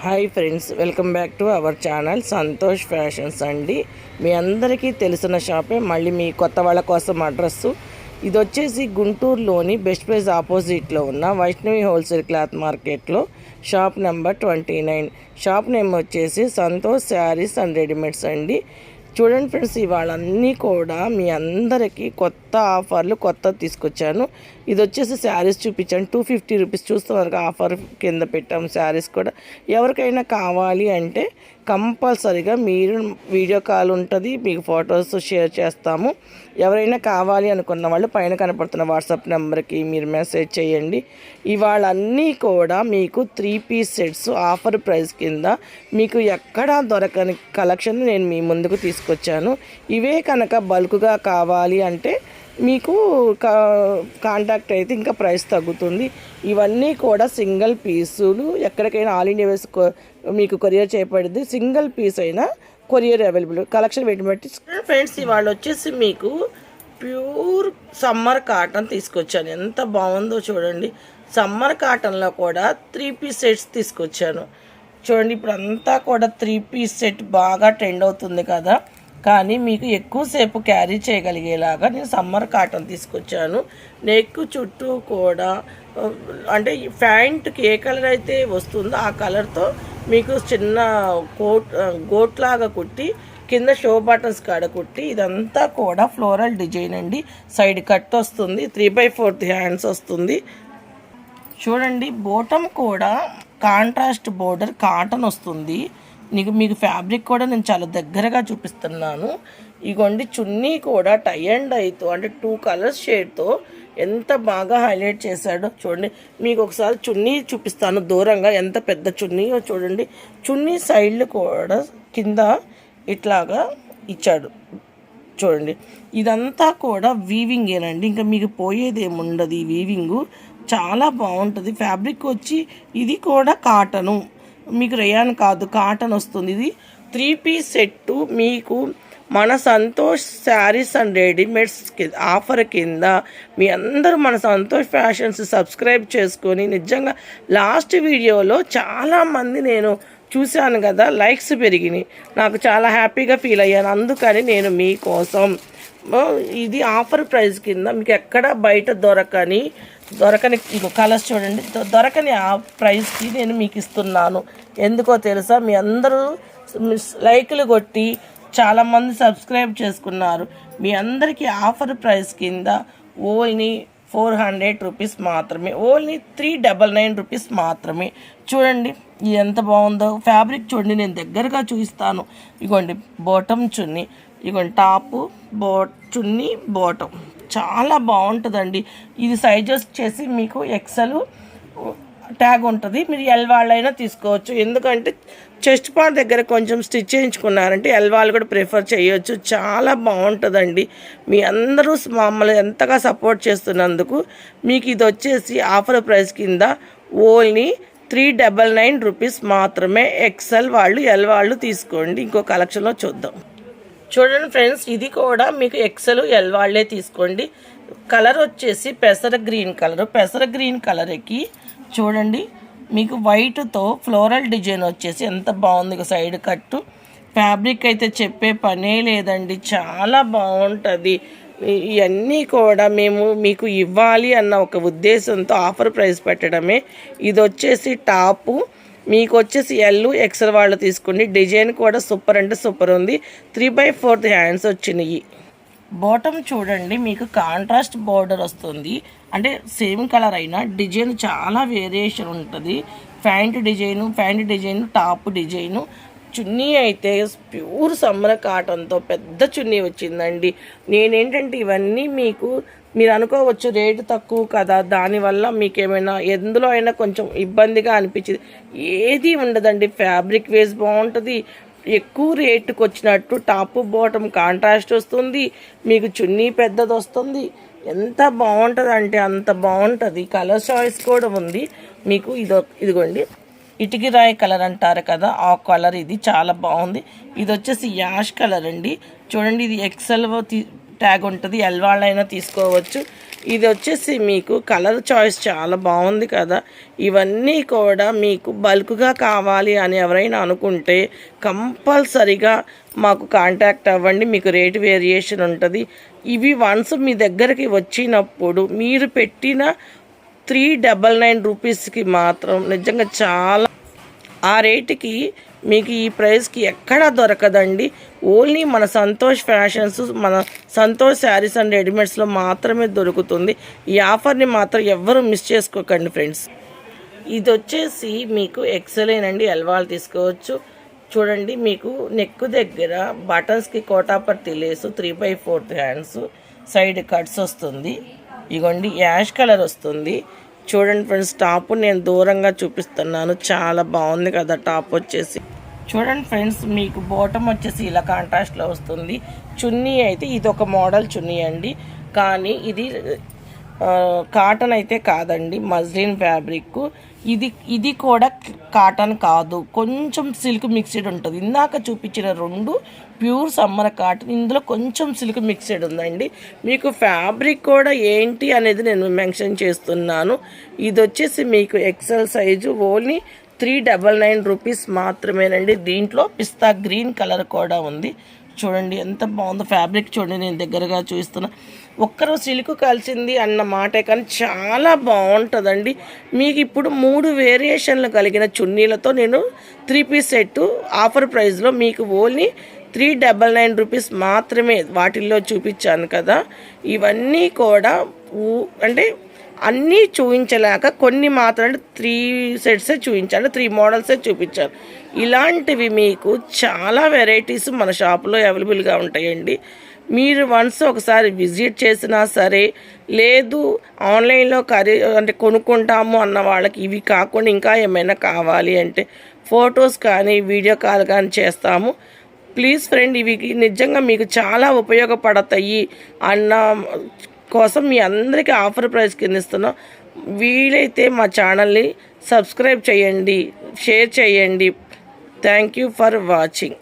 Hi friends, welcome back to our channel Santosh fashions అండి. మీ అందరికీ తెలిసిన షాపే, మళ్ళీ మీ కొత్త వాళ్ళ కోసం అడ్రస్సు ఇది వచ్చేసి గుంటూరులోని బెస్ట్ ప్రైస్ ఆపోజిట్లో ఉన్న వైష్ణవి హోల్సేల్ క్లాత్ మార్కెట్లో షాప్ నెంబర్ 29. షాప్ నేమ్ వచ్చేసి సంతోష్ శారీస్ అండ్ రెడీమేడ్స్ అండి. చూడండి ఫ్రెండ్స్, ఇవాళ అన్నీ కూడా మీ అందరికీ కొత్త ఆఫర్లు తీసుకొచ్చాను. ఇది వచ్చేసి శారీస్ చూపించాను. 250 రూపీస్ చూస్తున్నారు, ఆఫర్ కింద పెట్టాము. శారీస్ కూడా ఎవరికైనా కావాలి అంటే కంపల్సరీగా మీరు వీడియో కాల్ ఉంటుంది, మీకు ఫొటోస్ షేర్ చేస్తాము. ఎవరైనా కావాలి అనుకున్న వాళ్ళు పైన కనపడుతున్న వాట్సాప్ నెంబర్కి మీరు మెసేజ్ చేయండి. ఇవాళ అన్నీ కూడా మీకు 3 పీస్ సెట్స్ ఆఫర్ ప్రైస్ కింద మీకు ఎక్కడా దొరకని కలెక్షన్ నేను మీ ముందుకు తీసుకొచ్చాను. ఇవే కనుక బల్క్గా కావాలి అంటే మీకు కాంటాక్ట్ అయితే ఇంకా ప్రైస్ తగ్గుతుంది. ఇవన్నీ కూడా సింగిల్ పీసులు, ఎక్కడికైనా ఆల్ ఇండియా వేస్ మీకు కొరియర్ చేయబడింది. సింగిల్ పీస్ అయినా కొరియర్ అవైలబుల్. కలెక్షన్ బట్టి ఫ్రెండ్స్, ఇవాళ వచ్చేసి మీకు ప్యూర్ సమ్మర్ కాటన్ తీసుకొచ్చాను. ఎంత బాగుందో చూడండి. సమ్మర్ కాటన్లో కూడా 3 పీస్ సెట్స్ తీసుకొచ్చాను. చూడండి, ఇప్పుడు అంతా కూడా 3 పీస్ సెట్ బాగా ట్రెండ్ అవుతుంది కదా, కానీ మీకు ఎక్కువసేపు క్యారీ చేయగలిగేలాగా నేను సమ్మర్ కాటన్ తీసుకొచ్చాను. నెక్ చుట్టూ కూడా అంటే ప్యాంట్కి ఏ కలర్ అయితే వస్తుందో ఆ కలర్తో మీకు చిన్న గోట్లాగా కుట్టి కింద షో బటన్స్ కాడ కుట్టి, ఇదంతా కూడా ఫ్లోరల్ డిజైన్ అండి. సైడ్ కట్ వస్తుంది, 3/4 హ్యాండ్స్ వస్తుంది. చూడండి, బోటమ్ కూడా కాంట్రాస్ట్ బోర్డర్ కాటన్ వస్తుంది. మీకు ఫ్యాబ్రిక్ కూడా నేను చాలా దగ్గరగా చూపిస్తున్నాను. ఇగోండి, చున్నీ కూడా టై అండ్ డైతో అంటే 2 కలర్స్ షేడ్తో ఎంత బాగా హైలైట్ చేశాడో చూడండి. మీకు ఒకసారి చున్నీ చూపిస్తాను దూరంగా, ఎంత పెద్ద చున్నీయో చూడండి. చున్నీ సైడ్లు కూడా కింద ఇట్లాగా ఇచ్చాడు చూడండి. ఇదంతా కూడా వీవింగేనండి, ఇంకా మీకు పోయేది ఏముండదు. ఈ వీవింగు చాలా బాగుంటుంది. ఫ్యాబ్రిక్ వచ్చి ఇది కూడా కాటను, మీకు రేయాన్ కాదు, కాటన్ వస్తుంది. ఇది 3 పీస్ సెట్టు మీకు మన Santosh saris and readymades offer కింద మీ అందరూ మన సంతోష్ ఫ్యాషన్స్ సబ్స్క్రైబ్ చేసుకొని, నిజంగా లాస్ట్ వీడియోలో చాలామంది నేను చూశాను కదా, లైక్స్ పెరిగినాయి. నాకు చాలా హ్యాపీగా ఫీల్ అయ్యాను. అందుకని నేను మీకోసం ఇది ఆఫర్ ప్రైస్ కింద మీకు ఎక్కడ బయట దొరకని ఇంకో కలర్స్ చూడండి, దొరకని ఆ ప్రైస్కి నేను మీకు ఇస్తున్నాను. ఎందుకో తెలుసా, మీ అందరూ లైక్లు కొట్టి చాలామంది సబ్స్క్రైబ్ చేసుకున్నారు. మీ అందరికీ ఆఫర్ ప్రైస్ కింద ఓన్లీ 400 రూపీస్ మాత్రమే, ఓన్లీ 399 రూపీస్ మాత్రమే. చూడండి ఇది ఎంత బాగుందో. ఫ్యాబ్రిక్ చూడండి, నేను దగ్గరగా చూపిస్తాను. ఇగోండి బాటమ్ చున్నీ, ఇగోండి టాపు చున్నీ బాటమ్ చాలా బాగుంటుందండి. ఇది సైజ్ వచ్చేసి మీకు ఎక్సెల్ ట్యాగ్ ఉంటుంది. మీరు ఎల్ వాళ్ళైనా తీసుకోవచ్చు, ఎందుకంటే చెస్ట్ పార్ట్ దగ్గర కొంచెం స్టిచ్ చేయించుకున్నారంటే ఎల్ వాళ్ళు కూడా ప్రిఫర్ చేయొచ్చు. చాలా బాగుంటుందండి. మీ అందరూ మమ్మల్ని ఎంతగా సపోర్ట్ చేస్తున్నందుకు మీకు ఇది వచ్చేసి ఆఫర్ ప్రైస్ కింద ఓన్లీ 399 రూపీస్ మాత్రమే. ఎక్సెల్ వాళ్ళు ఎల్ వాళ్ళు తీసుకోండి. ఇంకో కలెక్షన్లో చూద్దాం. చూడండి ఫ్రెండ్స్, ఇది కూడా మీకు ఎక్సెల్ ఎల్ వాళ్ళే తీసుకోండి. కలర్ వచ్చేసి పెసర గ్రీన్ కలర్కి చూడండి, మీకు వైట్తో ఫ్లోరల్ డిజైన్ వచ్చేసి ఎంత బాగుంది. సైడ్ కట్టు ఫ్యాబ్రిక్ అయితే చెప్పే పనే లేదండి, చాలా బాగుంటుంది. ఇవన్నీ కూడా మేము మీకు ఇవ్వాలి అన్న ఒక ఉద్దేశంతో ఆఫర్ ప్రైస్ పెట్టడమే. ఇది వచ్చేసి టాపు, మీకు వచ్చేసి ఎల్ ఎక్సెల్ వాళ్ళు తీసుకోండి. డిజైన్ కూడా సూపర్ అంటే సూపర్ ఉంది. 3/4 హ్యాండ్స్ వచ్చినాయి. బాటమ్ చూడండి, మీకు కాంట్రాస్ట్ బోర్డర్ వస్తుంది. అంటే సేమ్ కలర్ అయినా డిజైన్ చాలా వేరియేషన్ ఉంటుంది. Pant design top design. చున్నీ అయితే ప్యూర్ సమ్మర్ కాటన్తో పెద్ద చున్నీ వచ్చిందండి. నేనేంటంటే ఇవన్నీ మీరు అనుకోవచ్చు రేటు తక్కువ కదా, దానివల్ల మీకేమైనా ఎందులో అయినా కొంచెం ఇబ్బందిగా అనిపించింది. ఏది ఉండదండి, ఫ్యాబ్రిక్ వేస్ బాగుంటుంది. ఎక్కువ రేటుకు వచ్చినట్టు టాప్ బాటమ్ కాంట్రాస్ట్ వస్తుంది. మీకు చున్నీ పెద్దది వస్తుంది. ఎంత బాగుంటుంది అంటే అంత బాగుంటుంది. కలర్ చాయిస్ కూడా ఉంది మీకు. ఇదిగోండి, ఇటుకి రాయి కలర్ అంటారు కదా, ఆ కలర్ ఇది చాలా బాగుంది. ఇది వచ్చేసి యాష్ కలర్ అండి. చూడండి, ఇది ఎక్సెల్ ట్యాగ్ ఉంటుంది, ఎల్ వాళ్ళైనా తీసుకోవచ్చు. ఇది వచ్చేసి మీకు కలర్ చాయిస్ చాలా బాగుంది కదా. ఇవన్నీ కూడా మీకు బల్క్గా కావాలి అని ఎవరైనా అనుకుంటే కంపల్సరిగా మాకు కాంటాక్ట్ అవ్వండి. మీకు రేట్ వేరియేషన్ ఉంటుంది. ఇవి వన్స్ మీ దగ్గరికి వచ్చినప్పుడు మీరు పెట్టిన 399 రూపీస్కి మాత్రం నిజంగా చాలా, ఆ రేటుకి మీకు ఈ ప్రైస్కి ఎక్కడా దొరకదండి. ఓన్లీ మన సంతోష్ ఫ్యాషన్స్, మన సంతోష్ శారీస్ అండ్ రెడీమేడ్స్లో మాత్రమే దొరుకుతుంది. ఈ ఆఫర్ని మాత్రం ఎవ్వరూ మిస్ చేసుకోకండి ఫ్రెండ్స్. ఇది వచ్చేసి మీకు ఎక్సెలేనండి, ఎల్వాల్ తీసుకోవచ్చు. చూడండి, మీకు నెక్ దగ్గర బటన్స్కి కోటాపర్తి లేసు 3/4 హ్యాండ్స్, సైడ్ కట్స్ వస్తుంది. ఇగోండి యాష్ కలర్ వస్తుంది. చూడండి ఫ్రెండ్స్, టాప్ నేను దూరంగా చూపిస్తున్నాను, చాలా బాగుంది కదా టాప్ వచ్చేసి. చూడండి ఫ్రెండ్స్, మీకు బాటమ్ వచ్చేసి ఇలా కాంట్రాస్ట్లో వస్తుంది. చున్నీ అయితే ఇది ఒక మోడల్ చున్నీ అండి, కానీ ఇది కాటన్ అయితే కాదండి, మజ్లిన్ ఫ్యాబ్రిక్. ఇది కూడా కాటన్ కాదు, కొంచెం సిల్క్ మిక్స్డ్ ఉంటుంది. ఇందాక చూపించిన 2 ప్యూర్ సమ్మర్ కాటన్, ఇందులో కొంచెం సిల్క్ మిక్స్డ్ ఉందండి. మీకు ఫ్యాబ్రిక్ కూడా ఏంటి అనేది నేను మెన్షన్ చేస్తున్నాను. ఇది వచ్చేసి మీకు ఎక్సెల్ సైజు, ఓన్లీ 399 రూపీస్ మాత్రమేనండి. దీంట్లో పిస్తా గ్రీన్ కలర్ కూడా ఉంది. చూడండి ఎంత బాగుందో ఫ్యాబ్రిక్. చూడండి, నేను దగ్గరగా చూస్తున్నా. ఒక్కరు సిల్క్ కలిసింది అన్న మాటే, కానీ చాలా బాగుంటుందండి. మీకు ఇప్పుడు 3 వేరియేషన్లు కలిగిన చున్నీలతో నేను 3 పీస్ సెట్ ఆఫర్ ప్రైస్లో మీకు ఓన్లీ 399 రూపీస్ మాత్రమే వాటిల్లో చూపించాను కదా. ఇవన్నీ కూడా అంటే అన్నీ చూపించలేక కొన్ని మాత్రం 3 సెట్సే చూపించాను, 3 మోడల్సే చూపించాను. ఇలాంటివి మీకు చాలా వెరైటీస్ మన షాప్లో అవైలబుల్గా ఉంటాయండి. మీరు వన్స్ ఒకసారి విజిట్ చేసినా సరే, లేదు ఆన్లైన్లో అంటే కొనుక్కుంటాము అన్న వాళ్ళకి ఇవి కాకుండా ఇంకా ఏమైనా కావాలి అంటే ఫొటోస్ కానీ వీడియో కాల్ కానీ చేస్తాము. ప్లీజ్ ఫ్రెండ్, ఇవి నిజంగా మీకు చాలా ఉపయోగపడతాయి అన్న కోసం మీ అందరికీ ఆఫర్ ప్రైస్ కింద ఇస్తున్నాం. వీలైతే మా ఛానల్ని సబ్స్క్రైబ్ చేయండి, షేర్ చేయండి. Thank you for watching.